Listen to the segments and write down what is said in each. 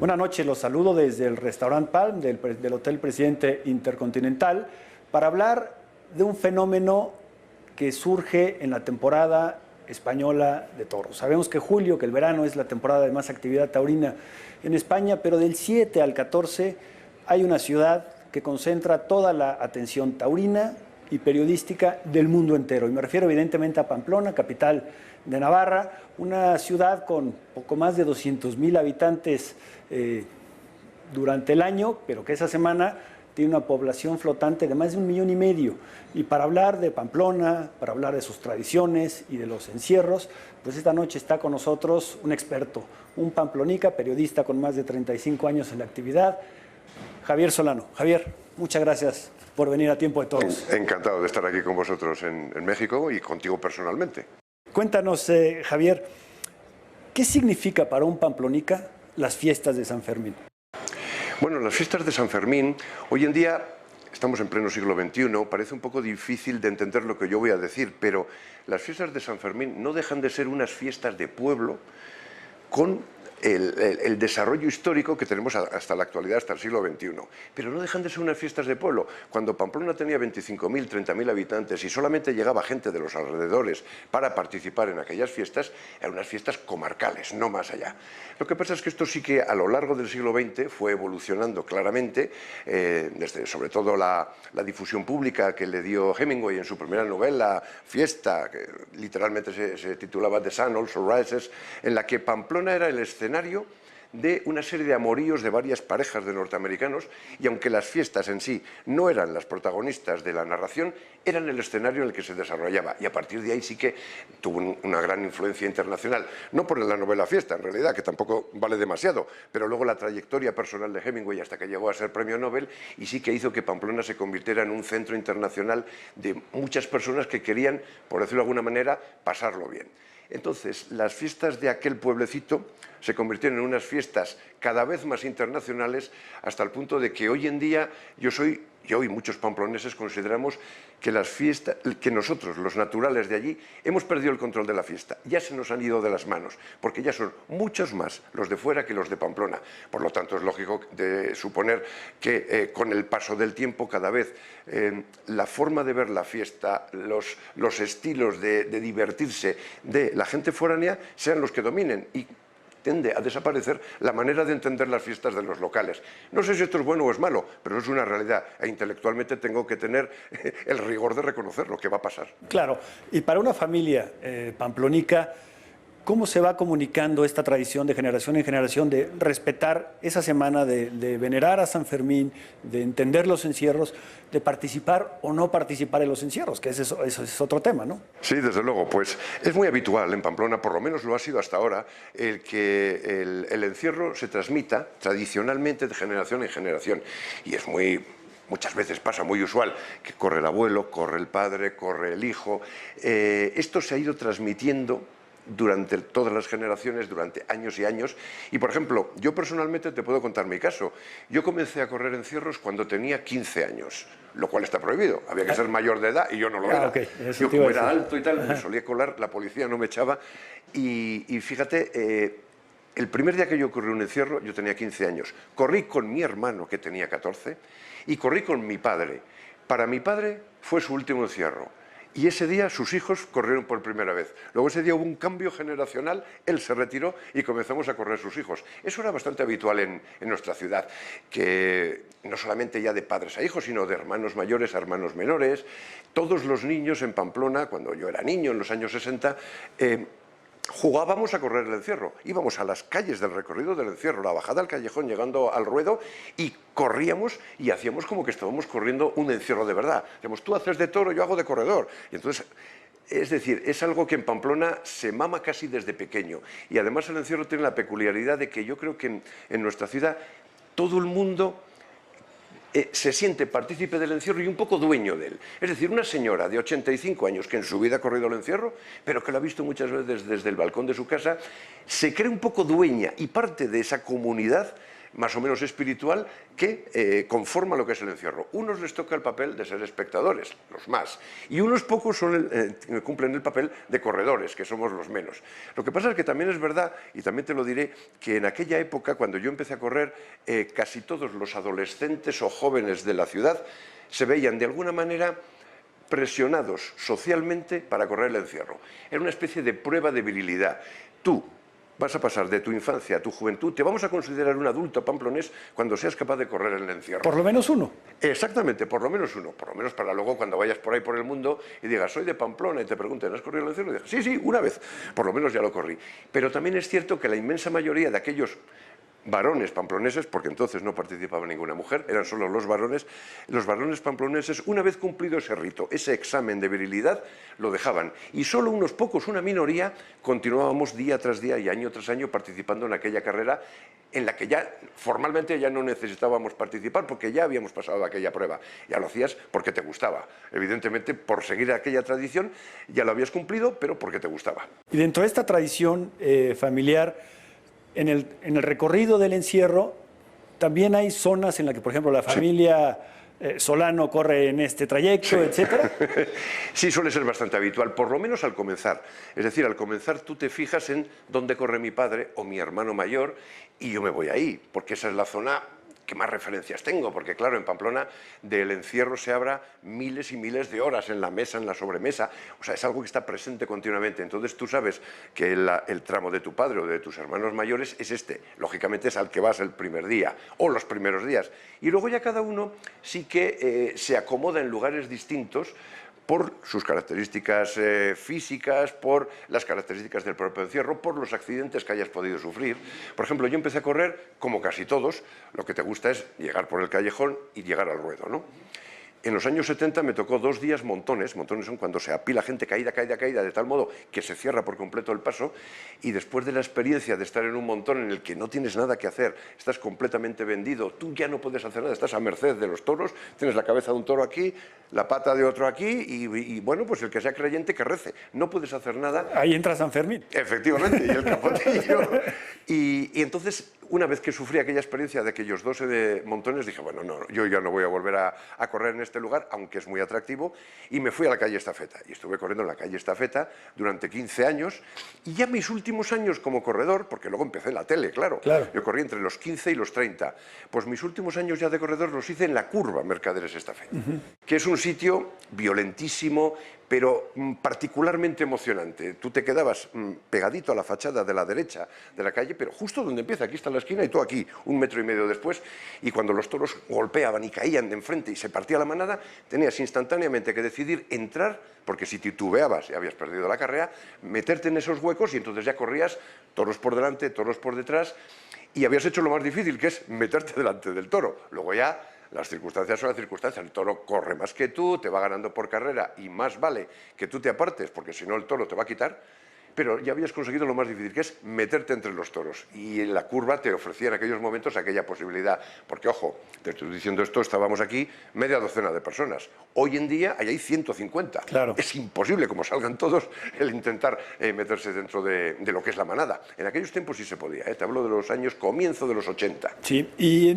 Buenas noches, los saludo desde el restaurante Palm del Hotel Presidente Intercontinental para hablar de un fenómeno que surge en la temporada española de toros. Sabemos que julio, que el verano es la temporada de más actividad taurina en España, pero del 7 al 14 hay una ciudad que concentra toda la atención taurina y periodística del mundo entero. Y me refiero evidentemente a Pamplona, capital de Navarra, una ciudad con poco más de 200,000 habitantes durante el año, pero que esa semana tiene una población flotante de más de 1,5 millones. Y para hablar de Pamplona, para hablar de sus tradiciones y de los encierros, pues esta noche está con nosotros un experto, un pamplonica, periodista con más de 35 años en la actividad, Javier Solano. Javier, muchas gracias por venir a Tiempo de Toros. Encantado de estar aquí con vosotros en México y contigo personalmente. Cuéntanos, Javier, ¿qué significa para un pamplonica las fiestas de San Fermín? Bueno, las fiestas de San Fermín, hoy en día estamos en pleno siglo XXI, parece un poco difícil de entender lo que yo voy a decir, pero las fiestas de San Fermín no dejan de ser unas fiestas de pueblo con el desarrollo histórico que tenemos hasta la actualidad, hasta el siglo XXI. Pero no dejan de ser unas fiestas de pueblo. Cuando Pamplona tenía 25.000, 30.000 habitantes y solamente llegaba gente de los alrededores para participar en aquellas fiestas, eran unas fiestas comarcales, no más allá. Lo que pasa es que esto sí que a lo largo del siglo XX fue evolucionando claramente, desde sobre todo la difusión pública que le dio Hemingway en su primera novela, Fiesta, que literalmente se titulaba The Sun Also Rises, en la que Pamplona era el escenario de una serie de amoríos de varias parejas de norteamericanos, y aunque las fiestas en sí no eran las protagonistas de la narración, eran el escenario en el que se desarrollaba, y a partir de ahí sí que tuvo una gran influencia internacional, no por la novela Fiesta, en realidad, que tampoco vale demasiado, pero luego la trayectoria personal de Hemingway hasta que llegó a ser premio Nobel, y sí que hizo que Pamplona se convirtiera en un centro internacional de muchas personas que querían, por decirlo de alguna manera, pasarlo bien. Entonces, las fiestas de aquel pueblecito se convirtieron en unas fiestas cada vez más internacionales, hasta el punto de que hoy en día yo y muchos pamploneses consideramos que las fiestas, que nosotros, los naturales de allí, hemos perdido el control de la fiesta. Ya se nos han ido de las manos, porque ya son muchos más los de fuera que los de Pamplona. Por lo tanto, es lógico de suponer que con el paso del tiempo, cada vez la forma de ver la fiesta, los estilos de divertirse de la gente foránea sean los que dominen, y tiende a desaparecer la manera de entender las fiestas de los locales. No sé si esto es bueno o es malo, pero es una realidad, e intelectualmente tengo que tener el rigor de reconocer lo que va a pasar. Claro, y para una familia pamplonica, ¿cómo se va comunicando esta tradición de generación en generación de respetar esa semana, de venerar a San Fermín, de entender los encierros, de participar o no participar en los encierros? Que eso es otro tema, ¿no? Sí, desde luego. Pues es muy habitual en Pamplona, por lo menos lo ha sido hasta ahora, el que el encierro se transmita tradicionalmente de generación en generación. Y es muchas veces pasa, muy usual, que corre el abuelo, corre el padre, corre el hijo. Esto se ha ido transmitiendo durante todas las generaciones, durante años y años. Y, por ejemplo, yo personalmente te puedo contar mi caso. Yo comencé a correr encierros cuando tenía 15 años, lo cual está prohibido. Había que ser mayor de edad y yo no lo era. Okay. Yo, como era alto y tal, me solía colar, la policía no me echaba. Y fíjate, el primer día que yo corrí un encierro, yo tenía 15 años. Corrí con mi hermano, que tenía 14, y corrí con mi padre. Para mi padre fue su último encierro. Y ese día sus hijos corrieron por primera vez. Luego ese día hubo un cambio generacional, él se retiró y comenzamos a correr sus hijos. Eso era bastante habitual en nuestra ciudad, que no solamente ya de padres a hijos, sino de hermanos mayores a hermanos menores. Todos los niños en Pamplona, cuando yo era niño, en los años 60, jugábamos a correr el encierro. Íbamos a las calles del recorrido del encierro, la bajada al callejón llegando al ruedo, y corríamos y hacíamos como que estábamos corriendo un encierro de verdad. Decíamos, tú haces de toro, yo hago de corredor. Y entonces, es decir, es algo que en Pamplona se mama casi desde pequeño. Y además el encierro tiene la peculiaridad de que yo creo que en nuestra ciudad todo el mundo se siente partícipe del encierro y un poco dueño de él. Es decir, una señora de 85 años que en su vida ha corrido el encierro, pero que lo ha visto muchas veces desde el balcón de su casa, se cree un poco dueña y parte de esa comunidad más o menos espiritual que conforma lo que es el encierro. Unos les toca el papel de ser espectadores, los más, y unos pocos cumplen el papel de corredores, que somos los menos. Lo que pasa es que también es verdad, y también te lo diré, que en aquella época, cuando yo empecé a correr, casi todos los adolescentes o jóvenes de la ciudad se veían de alguna manera presionados socialmente para correr el encierro. Era una especie de prueba de virilidad. Tú vas a pasar de tu infancia a tu juventud, te vamos a considerar un adulto pamplonés cuando seas capaz de correr en el encierro. Por lo menos uno. Exactamente, por lo menos uno. Por lo menos para luego cuando vayas por ahí por el mundo y digas, soy de Pamplona, y te pregunten, ¿has corrido el encierro? Y digas, sí, sí, una vez. Por lo menos ya lo corrí. Pero también es cierto que la inmensa mayoría de aquellos varones pamploneses, porque entonces no participaba ninguna mujer, eran solo los varones pamploneses, una vez cumplido ese rito, ese examen de virilidad, lo dejaban. Y solo unos pocos, una minoría, continuábamos día tras día y año tras año participando en aquella carrera en la que ya formalmente ya no necesitábamos participar porque ya habíamos pasado aquella prueba. Ya lo hacías porque te gustaba. Evidentemente, por seguir aquella tradición, ya lo habías cumplido, pero porque te gustaba. Y dentro de esta tradición familiar, en el recorrido del encierro, también hay zonas en las que, por ejemplo, la familia Solano corre en este trayecto, sí, etcétera. Sí, suele ser bastante habitual, por lo menos al comenzar. Es decir, al comenzar tú te fijas en dónde corre mi padre o mi hermano mayor y yo me voy ahí, porque esa es la zona que más referencias tengo, porque claro, en Pamplona del encierro se habla miles y miles de horas en la mesa, en la sobremesa, o sea, es algo que está presente continuamente. Entonces tú sabes que el tramo de tu padre o de tus hermanos mayores es este, lógicamente es al que vas el primer día o los primeros días, y luego ya cada uno sí que se acomoda en lugares distintos por sus características físicas, por las características del propio encierro, por los accidentes que hayas podido sufrir. Por ejemplo, yo empecé a correr, como casi todos, lo que te gusta es llegar por el callejón y llegar al ruedo, ¿no? En los años 70 me tocó 2 días montones. Montones son cuando se apila gente caída, de tal modo que se cierra por completo el paso, y después de la experiencia de estar en un montón en el que no tienes nada que hacer, estás completamente vendido, tú ya no puedes hacer nada, estás a merced de los toros, tienes la cabeza de un toro aquí, la pata de otro aquí, y bueno, pues el que sea creyente que rece, no puedes hacer nada. Ahí entra San Fermín. Efectivamente, y el capotillo. Y entonces, una vez que sufrí aquella experiencia de aquellos 12 montones, dije, bueno, no, yo ya no voy a volver a correr en este lugar, aunque es muy atractivo, y me fui a la calle Estafeta. Y estuve corriendo en la calle Estafeta durante 15 años, y ya mis últimos años como corredor, porque luego empecé en la tele, claro. Yo corrí entre los 15 y los 30, pues mis últimos años ya de corredor los hice en la curva Mercaderes Estafeta, que es un sitio violentísimo, pero particularmente emocionante. Tú te quedabas pegadito a la fachada de la derecha de la calle, pero justo donde empieza, aquí está la esquina y tú aquí, 1,5 metros después, y cuando los toros golpeaban y caían de enfrente y se partía la manada, tenías instantáneamente que decidir entrar, porque si titubeabas y habías perdido la carrera, meterte en esos huecos y entonces ya corrías toros por delante, toros por detrás, y habías hecho lo más difícil, que es meterte delante del toro. Luego ya las circunstancias son las circunstancias, el toro corre más que tú, te va ganando por carrera y más vale que tú te apartes porque si no el toro te va a quitar, pero ya habías conseguido lo más difícil, que es meterte entre los toros, y en la curva te ofrecía en aquellos momentos aquella posibilidad, porque ojo, te estoy diciendo esto, estábamos aquí media docena de personas, hoy en día hay 150, claro. Es imposible, como salgan todos, el intentar meterse dentro de lo que es la manada. En aquellos tiempos sí se podía, te hablo de los años comienzo de los 80. Sí, y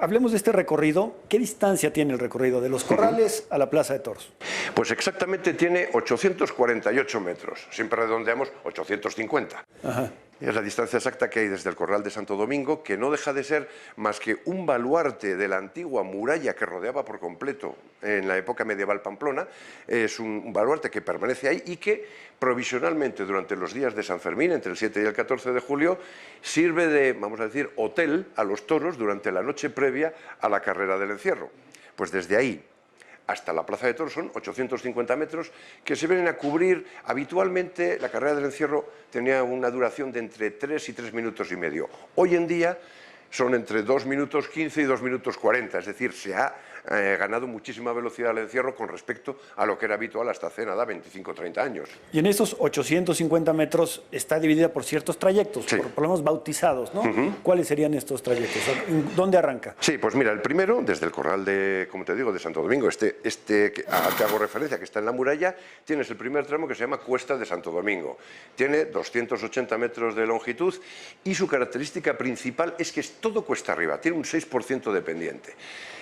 hablemos de este recorrido. ¿Qué distancia tiene el recorrido de Los Corrales a la Plaza de Toros? Pues exactamente tiene 848 metros, siempre redondeamos 850. Ajá. Es la distancia exacta que hay desde el Corral de Santo Domingo, que no deja de ser más que un baluarte de la antigua muralla que rodeaba por completo en la época medieval pamplona. Es un baluarte que permanece ahí y que provisionalmente durante los días de San Fermín, entre el 7 y el 14 de julio, sirve de, vamos a decir, hotel a los toros durante la noche previa a la carrera del encierro. Pues desde ahí hasta la Plaza de Toros son 850 metros que se vienen a cubrir. Habitualmente la carrera del encierro tenía una duración de entre 3 y 3 minutos y medio. Hoy en día son entre 2 minutos 15 y 2 minutos 40, es decir, se ha ganado muchísima velocidad al encierro con respecto a lo que era habitual hasta hace nada 25 o 30 años. Y en esos 850 metros está dividida por ciertos trayectos, Sí. por lo menos bautizados, ¿no? ¿Cuáles serían estos trayectos? ¿Dónde arranca? Sí, pues mira, el primero, desde el corral de, como te digo, de Santo Domingo, al que hago referencia, que está en la muralla, tienes el primer tramo que se llama Cuesta de Santo Domingo. Tiene 280 metros de longitud y su característica principal es que es todo cuesta arriba, tiene un 6% de pendiente.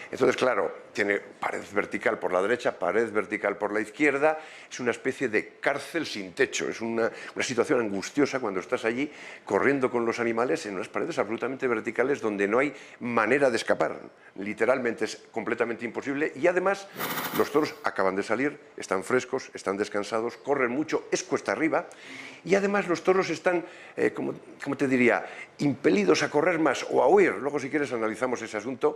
Entonces, claro, tiene pared vertical por la derecha, pared vertical por la izquierda, es una especie de cárcel sin techo, es una situación angustiosa cuando estás allí corriendo con los animales en unas paredes absolutamente verticales donde no hay manera de escapar, literalmente es completamente imposible y además los toros acaban de salir, están frescos, están descansados, corren mucho, es cuesta arriba y además los toros están, como te diría, impelidos a correr más o a huir, luego si quieres analizamos ese asunto,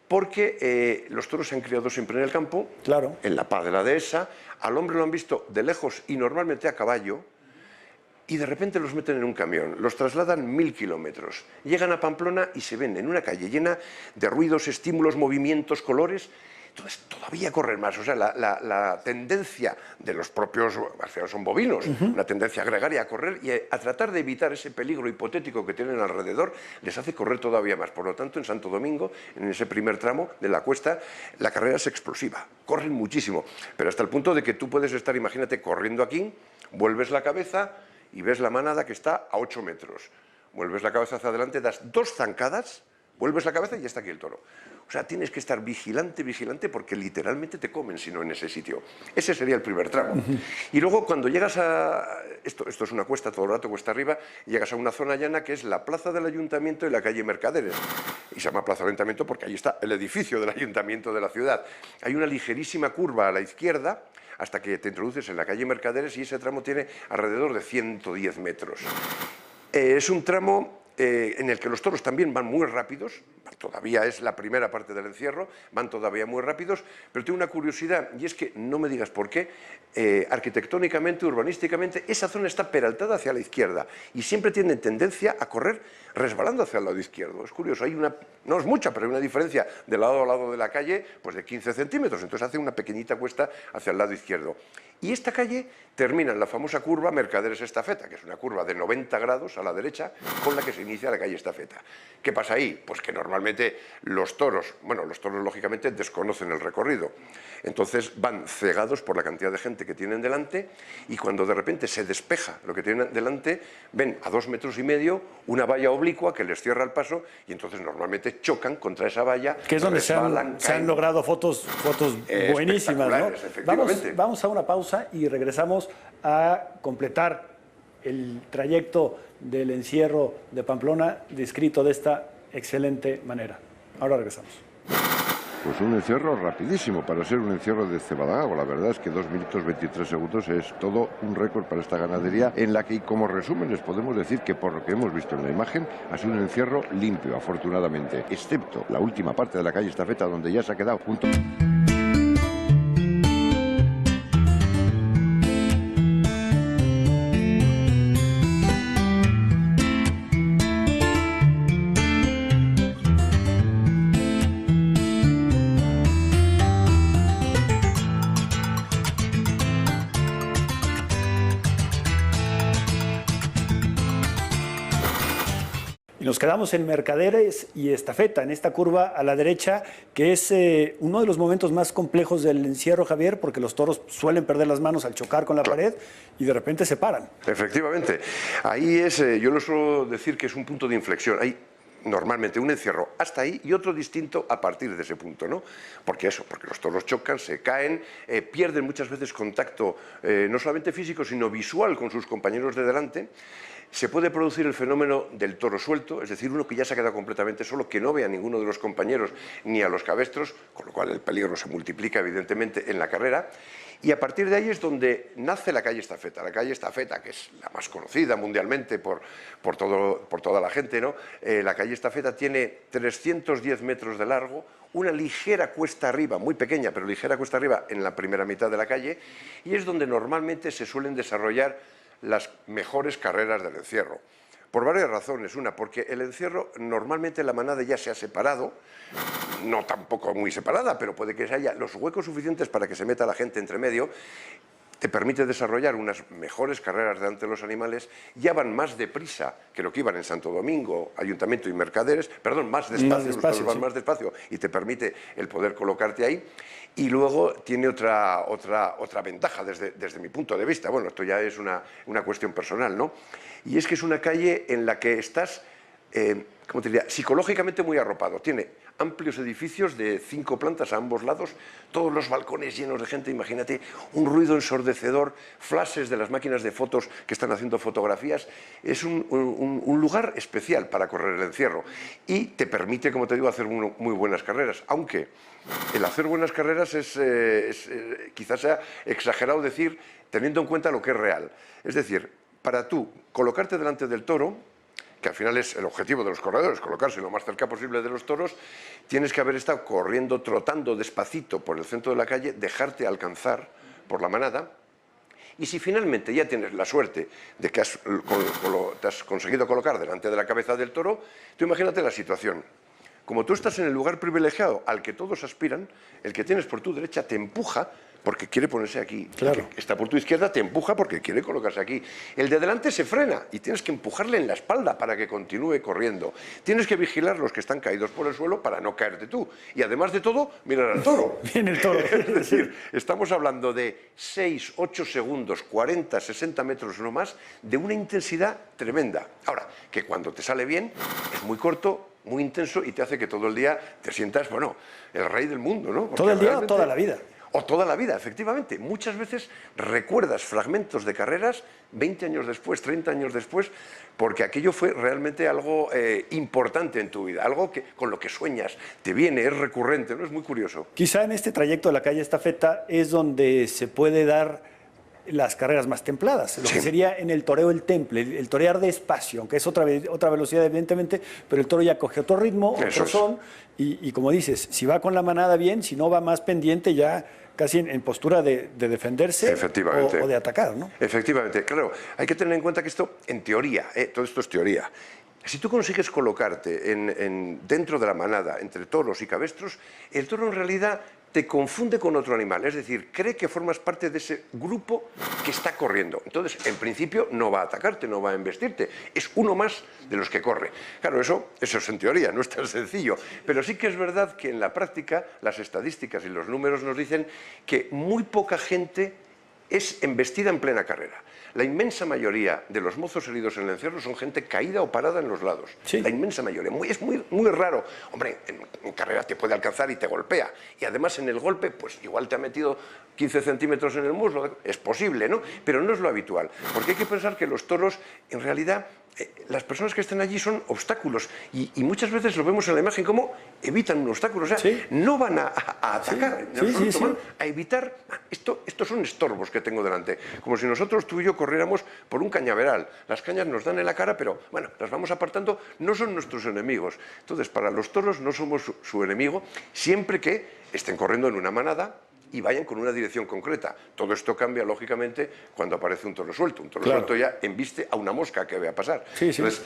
porque los toros se han criado siempre en el campo, claro, en la paz de la dehesa, al hombre lo han visto de lejos y normalmente a caballo, y de repente los meten en un camión, los trasladan 1000 kilómetros, llegan a Pamplona y se ven en una calle llena de ruidos, estímulos, movimientos, colores. Entonces todavía corren más, o sea, la tendencia de los propios, al final son bovinos, una tendencia gregaria a correr y a tratar de evitar ese peligro hipotético que tienen alrededor, les hace correr todavía más. Por lo tanto, en Santo Domingo, en ese primer tramo de la cuesta, la carrera es explosiva, corren muchísimo, pero hasta el punto de que tú puedes estar, imagínate, corriendo aquí, vuelves la cabeza y ves la manada que está a 8 metros, vuelves la cabeza hacia adelante, das 2 zancadas, vuelves la cabeza y ya está aquí el toro. O sea, tienes que estar vigilante, vigilante, porque literalmente te comen si no en ese sitio. Ese sería el primer tramo. Y luego cuando llegas a... Esto es una cuesta, todo el rato cuesta arriba, llegas a una zona llana que es la plaza del Ayuntamiento y la calle Mercaderes. Y se llama plaza del Ayuntamiento porque ahí está el edificio del Ayuntamiento de la ciudad. Hay una ligerísima curva a la izquierda hasta que te introduces en la calle Mercaderes y ese tramo tiene alrededor de 110 metros. Es un tramo en el que los toros también van muy rápidos, todavía es la primera parte del encierro, van todavía muy rápidos, pero tengo una curiosidad y es que, no me digas por qué, arquitectónicamente, urbanísticamente, esa zona está peraltada hacia la izquierda y siempre tienen tendencia a correr resbalando hacia el lado izquierdo. Es curioso, hay una, no es mucha, pero hay una diferencia de lado a lado de la calle pues de 15 centímetros, entonces hace una pequeñita cuesta hacia el lado izquierdo. Y esta calle termina en la famosa curva Mercaderes Estafeta, que es una curva de 90 grados a la derecha con la que se inicia la calle Estafeta. ¿Qué pasa ahí? Pues que normalmente los toros lógicamente desconocen el recorrido. Entonces van cegados por la cantidad de gente que tienen delante y cuando de repente se despeja lo que tienen delante, ven a 2,5 metros una valla oblicua que les cierra el paso y entonces normalmente chocan contra esa valla. Que es donde se han logrado fotos buenísimas, ¿no? Vamos a una pausa y regresamos a completar el trayecto del encierro de Pamplona descrito de esta excelente manera. Ahora regresamos. Pues un encierro rapidísimo para ser un encierro de cebada. La verdad es que 2 minutos 23 segundos es todo un récord para esta ganadería en la que, como resumen, les podemos decir que por lo que hemos visto en la imagen ha sido un encierro limpio, afortunadamente, excepto la última parte de la calle Estafeta donde ya se ha quedado junto. Y nos quedamos en Mercaderes y Estafeta, en esta curva a la derecha, que es uno de los momentos más complejos del encierro, Javier, porque los toros suelen perder las manos al chocar con la pared y de repente se paran. Efectivamente. Ahí es, yo lo suelo decir que es un punto de inflexión. Hay normalmente un encierro hasta ahí y otro distinto a partir de ese punto, ¿no? Porque los toros chocan, se caen, pierden muchas veces contacto, no solamente físico, sino visual con sus compañeros de delante. Se puede producir el fenómeno del toro suelto, es decir, uno que ya se ha quedado completamente solo, que no ve a ninguno de los compañeros ni a los cabestros, con lo cual el peligro se multiplica evidentemente en la carrera. Y a partir de ahí es donde nace la calle Estafeta. La calle Estafeta, que es la más conocida mundialmente por toda la gente, ¿no? La calle Estafeta tiene 310 metros de largo, una ligera cuesta arriba, muy pequeña, pero ligera cuesta arriba en la primera mitad de la calle, y es donde normalmente se suelen desarrollar las mejores carreras del encierro. Por varias razones. Una, porque el encierro, normalmente la manada ya se ha separado, no tampoco muy separada, pero puede que haya los huecos suficientes para que se meta la gente entre medio. Te permite desarrollar unas mejores carreras delante de los animales, ya van más deprisa que lo que iban en Santo Domingo, Ayuntamiento y Mercaderes, perdón, más despacio, los toros van más despacio y te permite el poder colocarte ahí. Y luego tiene otra ventaja desde mi punto de vista, bueno, esto ya es una cuestión personal, ¿no? Y es que es una calle en la que estás, ¿cómo te diría?, psicológicamente muy arropado. Tiene amplios edificios de 5 plantas a ambos lados, todos los balcones llenos de gente, imagínate, un ruido ensordecedor, flashes de las máquinas de fotos que están haciendo fotografías. Es un lugar especial para correr el encierro y te permite, como te digo, hacer muy buenas carreras, aunque el hacer buenas carreras quizás sea exagerado decir, teniendo en cuenta lo que es real. Es decir, para tú colocarte delante del toro, que al final es el objetivo de los corredores, colocarse lo más cerca posible de los toros, tienes que haber estado corriendo, trotando despacito por el centro de la calle, dejarte alcanzar por la manada, y si finalmente ya tienes la suerte de que te has conseguido colocar delante de la cabeza del toro, tú imagínate la situación. Como tú estás en el lugar privilegiado al que todos aspiran, el que tienes por tu derecha te empuja porque quiere ponerse aquí. Claro. El que está por tu izquierda te empuja porque quiere colocarse aquí. El de delante se frena y tienes que empujarle en la espalda para que continúe corriendo. Tienes que vigilar los que están caídos por el suelo para no caerte tú. Y además de todo, mirar al toro. Viene el toro. Es decir, estamos hablando de 6, 8 segundos, 40, 60 metros no más, de una intensidad tremenda. Ahora, que cuando te sale bien, es muy corto, muy intenso y te hace que todo el día te sientas, bueno, el rey del mundo, ¿no? Porque ¿Todo el día o realmente... toda la vida? O toda la vida, efectivamente. Muchas veces recuerdas fragmentos de carreras 20 años después, 30 años después, porque aquello fue realmente algo importante en tu vida, algo con lo que sueñas, te viene, es recurrente, ¿no? Es muy curioso. Quizá en este trayecto de la calle Estafeta es donde se puede dar las carreras más templadas, lo que sería en el toreo el temple, el torear despacio, aunque es otra velocidad evidentemente, pero el toro ya coge otro ritmo, otro son, y como dices, si va con la manada bien, si no va más pendiente ya casi en postura de defenderse o de atacar, ¿no? Efectivamente, claro, hay que tener en cuenta que esto, en teoría, todo esto es teoría. Si tú consigues colocarte dentro de la manada, entre toros y cabestros, el toro en realidad te confunde con otro animal, es decir, cree que formas parte de ese grupo que está corriendo. Entonces, en principio, no va a atacarte, no va a embestirte, es uno más de los que corre. Claro, eso es en teoría, no es tan sencillo, pero sí que es verdad que en la práctica las estadísticas y los números nos dicen que muy poca gente es embestida en plena carrera. La inmensa mayoría de los mozos heridos en el encierro son gente caída o parada en los lados. Sí. La inmensa mayoría. Es muy raro. Hombre, en carrera te puede alcanzar y te golpea. Y además en el golpe, pues igual te ha metido 15 centímetros en el muslo. Es posible, ¿no? Pero no es lo habitual. Porque hay que pensar que los toros, en realidad, las personas que están allí son obstáculos. Y muchas veces lo vemos en la imagen como evitan un obstáculo. O sea, no van a atacar. Van a evitar... Estos son estorbos que tengo delante. Como si nosotros, tú y yo, corriéramos por un cañaveral. Las cañas nos dan en la cara, pero bueno, las vamos apartando, no son nuestros enemigos. Entonces, para los toros no somos su enemigo, siempre que estén corriendo en una manada y vayan con una dirección concreta. Todo esto cambia, lógicamente, cuando aparece un toro suelto. Un toro suelto ya embiste a una mosca que ve a pasar. Entonces,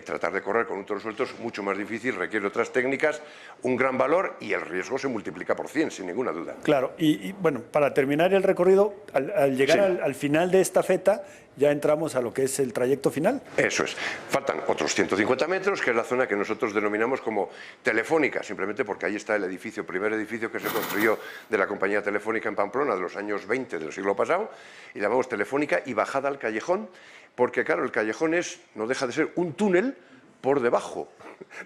tratar de correr con un toro suelto es mucho más difícil, requiere otras técnicas, un gran valor y el riesgo se multiplica por 100, sin ninguna duda. Claro, y bueno, para terminar el recorrido, al llegar al final de esta feta, ya entramos a lo que es el trayecto final. Eso es. Faltan otros 150 metros, que es la zona que nosotros denominamos como Telefónica, simplemente porque ahí está el edificio, primer edificio que se construyó de la compañía Telefónica en Pamplona de los años 20 del siglo pasado, y llamamos Telefónica, y bajada al callejón, porque claro, el callejón no deja de ser un túnel por debajo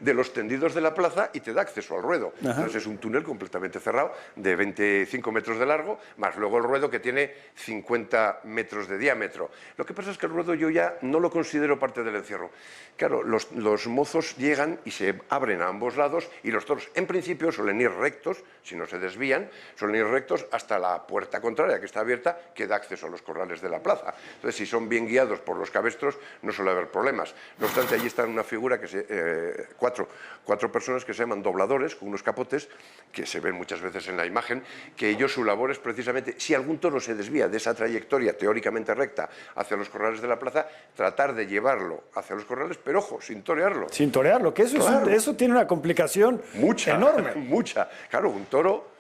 de los tendidos de la plaza y te da acceso al ruedo. Entonces es un túnel completamente cerrado de 25 metros de largo, más luego el ruedo que tiene 50 metros de diámetro. Lo que pasa es que el ruedo yo ya no lo considero parte del encierro. Claro, los mozos llegan y se abren a ambos lados y los toros en principio suelen ir rectos, si no se desvían, suelen ir rectos hasta la puerta contraria que está abierta, que da acceso a los corrales de la plaza. Entonces si son bien guiados por los cabestros no suele haber problemas. No obstante, allí está una figura que se cuatro personas que se llaman dobladores, con unos capotes, que se ven muchas veces en la imagen, que ellos su labor es precisamente, si algún toro se desvía de esa trayectoria teóricamente recta hacia los corrales de la plaza, tratar de llevarlo hacia los corrales, pero ojo, sin torearlo. Sin torearlo, que eso, Claro. eso tiene una complicación enorme. Mucha. Claro, un toro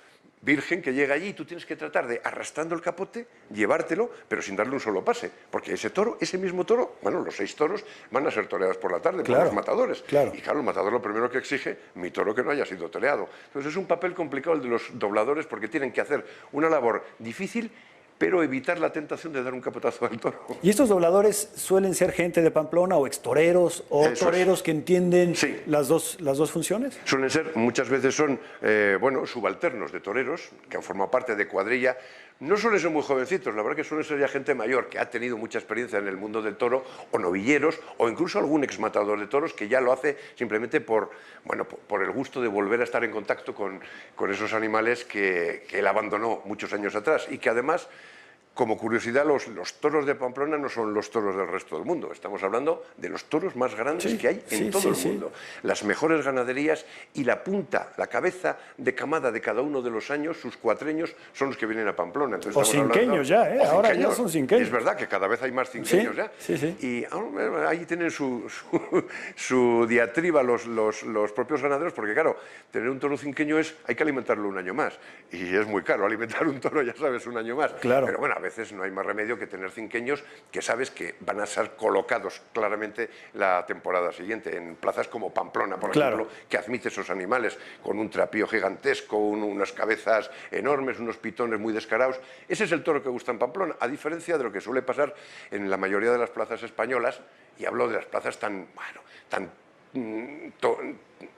virgen que llega allí y tú tienes que tratar de, arrastrando el capote, llevártelo, pero sin darle un solo pase. Porque ese toro, ese mismo toro, bueno, los 6 toros van a ser toreados por la tarde por los matadores. Claro. Y claro, el matador lo primero que exige, mi toro que no haya sido toreado. Entonces es un papel complicado el de los dobladores porque tienen que hacer una labor difícil, pero evitar la tentación de dar un capotazo al toro. ¿Y estos dobladores suelen ser gente de Pamplona o extoreros o toreros que entienden las dos funciones? Suelen ser, muchas veces son, bueno, subalternos de toreros, que han formado parte de cuadrilla. No suelen ser muy jovencitos, la verdad que suelen ser ya gente mayor, que ha tenido mucha experiencia en el mundo del toro, o novilleros, o incluso algún exmatador de toros que ya lo hace simplemente por el gusto de volver a estar en contacto con esos animales que él abandonó muchos años atrás y que además, como curiosidad, los toros de Pamplona no son los toros del resto del mundo. Estamos hablando de los toros más grandes que hay en todo el mundo. Las mejores ganaderías y la punta, la cabeza de camada de cada uno de los años, sus cuatreños, son los que vienen a Pamplona. Entonces, o cinqueños ya, ¿eh? Ahora ya son cinqueños. Es verdad que cada vez hay más cinqueños ya. Y ahí tienen su diatriba los propios ganaderos, porque claro, tener un toro cinqueño hay que alimentarlo un año más. Y es muy caro alimentar un toro, ya sabes, un año más. Claro. Pero bueno, a veces no hay más remedio que tener cinqueños que sabes que van a ser colocados claramente la temporada siguiente en plazas como Pamplona, por ejemplo, que admite esos animales con un trapío gigantesco, unas cabezas enormes, unos pitones muy descarados. Ese es el toro que gusta en Pamplona, a diferencia de lo que suele pasar en la mayoría de las plazas españolas, y hablo de las plazas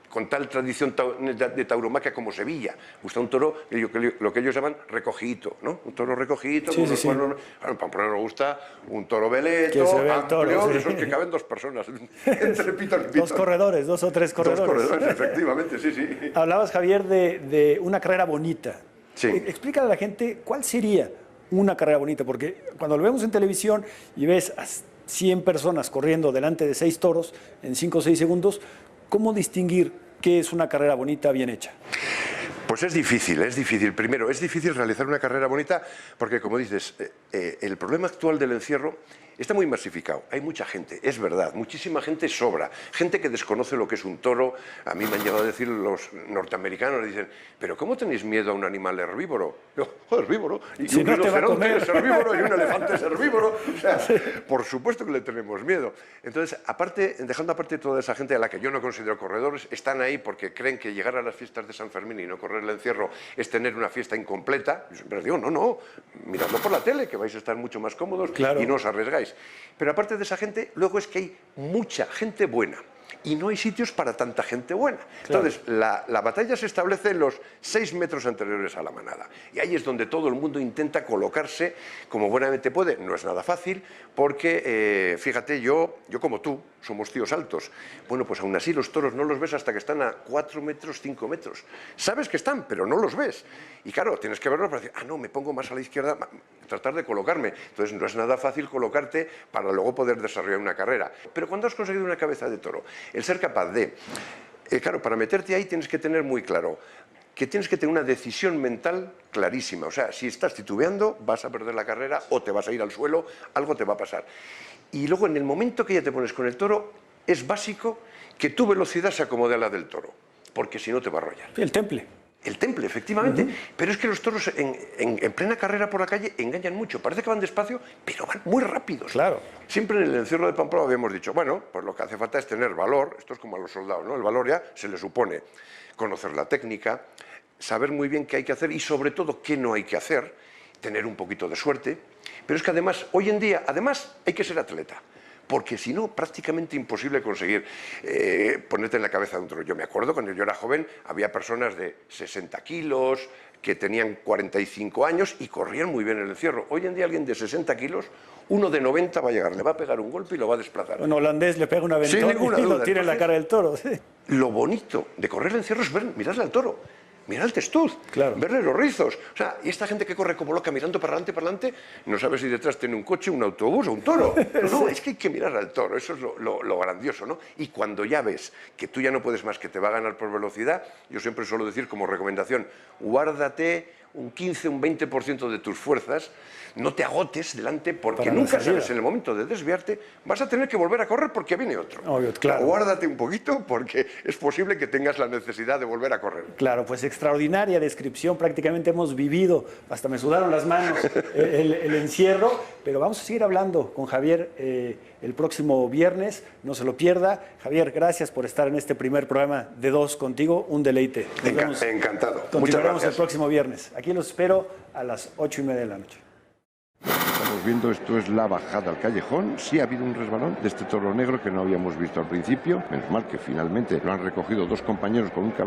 con tal tradición de tauromaquia como Sevilla. Gusta un toro, lo que ellos llaman recogidito, ¿no? Un toro recogidito. Bueno, en Pamplona nos gusta un toro veleto, amplio, esos que caben 2 personas entre pito y pito. 2 corredores, 2 o 3 corredores. 2 corredores, efectivamente, sí. Hablabas, Javier, de una carrera bonita. Sí. Explícale a la gente cuál sería una carrera bonita, porque cuando lo vemos en televisión y ves a 100 personas corriendo delante de 6 toros en 5 o 6 segundos, ¿cómo distinguir qué es una carrera bonita bien hecha? Pues es difícil. Primero, es difícil realizar una carrera bonita porque, como dices, el problema actual del encierro está muy masificado. Hay mucha gente, es verdad, muchísima gente sobra. Gente que desconoce lo que es un toro. A mí me han llegado a decir los norteamericanos, dicen, ¿pero cómo tenéis miedo a un animal herbívoro? Yo, herbívoro. Y si un rinoceronte es herbívoro y un elefante es herbívoro. O sea, por supuesto que le tenemos miedo. Entonces, dejando aparte toda esa gente a la que yo no considero corredores, están ahí porque creen que llegar a las fiestas de San Fermín y no correr el encierro es tener una fiesta incompleta. Yo siempre les digo, no, miradlo por la tele, que vais a estar mucho más cómodos y no os arriesgáis. Pero aparte de esa gente, luego es que hay mucha gente buena y no hay sitios para tanta gente buena. Entonces, la batalla se establece en los 6 metros anteriores a la manada. Y ahí es donde todo el mundo intenta colocarse como buenamente puede. No es nada fácil porque, fíjate, yo como tú, somos tíos altos. Bueno, pues aún así los toros no los ves hasta que están a 4 metros, 5 metros. Sabes que están, pero no los ves. Y claro, tienes que verlos para decir, no, me pongo más a la izquierda, tratar de colocarme. Entonces, no es nada fácil colocarte para luego poder desarrollar una carrera. Pero cuando has conseguido una cabeza de toro, el ser capaz de... claro, para meterte ahí tienes que tener muy claro que tienes que tener una decisión mental clarísima. O sea, si estás titubeando, vas a perder la carrera o te vas a ir al suelo, algo te va a pasar. Y luego, en el momento que ya te pones con el toro, es básico que tu velocidad se acomode a la del toro, porque si no te va a arrollar. El temple. El temple, efectivamente. Pero es que los toros en plena carrera por la calle engañan mucho. Parece que van despacio, pero van muy rápidos. Claro. Siempre en el encierro de Pamplona habíamos dicho, bueno, pues lo que hace falta es tener valor. Esto es como a los soldados, ¿no? El valor ya se le supone conocer la técnica, saber muy bien qué hay que hacer y sobre todo qué no hay que hacer, tener un poquito de suerte. Pero es que además, hoy en día, hay que ser atleta. Porque si no, prácticamente imposible conseguir ponerte en la cabeza de un toro. Yo me acuerdo, cuando yo era joven, había personas de 60 kilos, que tenían 45 años y corrían muy bien el encierro. Hoy en día alguien de 60 kilos, uno de 90 va a llegar, le va a pegar un golpe y lo va a desplazar. Un holandés le pega una ventona y lo tira en la cara del toro. Sí. Lo bonito de correr el encierro es mirarle al toro. mirar el testuz, Claro. verle los rizos. O sea, y esta gente que corre como loca mirando para adelante, no sabe si detrás tiene un coche, un autobús o un toro. No, es que hay que mirar al toro, eso es lo grandioso, ¿no? Y cuando ya ves que tú ya no puedes más, que te va a ganar por velocidad, yo siempre suelo decir como recomendación, guárdate un 15, un 20% de tus fuerzas, no te agotes delante, porque Para la nunca salida. sabes, en el momento de desviarte, vas a tener que volver a correr porque viene otro. Obvio, claro. Guárdate un poquito porque es posible que tengas la necesidad de volver a correr. Claro, pues extraordinaria descripción, prácticamente hemos vivido, hasta me sudaron las manos el encierro, pero vamos a seguir hablando con Javier el próximo viernes, no se lo pierda. Javier, gracias por estar en este primer programa de Dos contigo, un deleite. Nos vemos. Encantado. Muchas Continuaremos el gracias. próximo viernes. Aquí los espero a las 8:30 de la noche. Estamos viendo, esto es la bajada al callejón. Sí ha habido un resbalón de este toro negro que no habíamos visto al principio. Menos mal que finalmente lo han recogido dos compañeros con un